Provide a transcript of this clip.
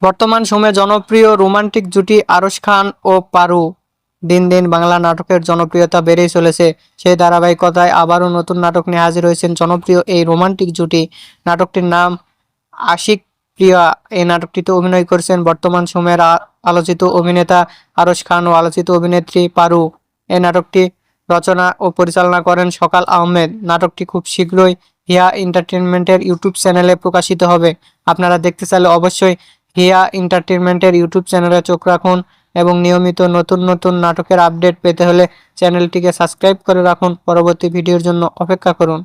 বর্তমান সময়ে জনপ্রিয় রোমান্টিক জুটি আরশ খান ও পারু দিন দিন বাংলা নাটকের জনপ্রিয়তা বেড়েই চলেছে। সেই ধারাবাহিকতায় আবারও নতুন নাটক নিয়ে হাজির হয়েছেন জনপ্রিয় এই রোমান্টিক জুটি। নাটকটির নাম আশিক প্রিয়া। এই নাটকটিতে অভিনয় করেছেন বর্তমান সময়ের আলোচিত অভিনেতা আরশ খান ও আলোচিত অভিনেত্রী পারু। এই নাটকটি রচনা ও পরিচালনা করেন সকাল আহমেদ। নাটকটি খুব শীঘ্রই হিয়া এন্টারটেনমেন্টের ইউটিউব চ্যানেলে প্রকাশিত হবে। আপনারা দেখতে চাইলে অবশ্যই হিয়া এন্টারটেনমেন্টের ইউটিউব চ্যানেলে চোখ রাখুন এবং নিয়মিত নতুন নতুন নাটকের আপডেট পেতে হলে চ্যানেলটিকে সাবস্ক্রাইব করে রাখুন। পরবর্তী ভিডিওর জন্য অপেক্ষা করুন।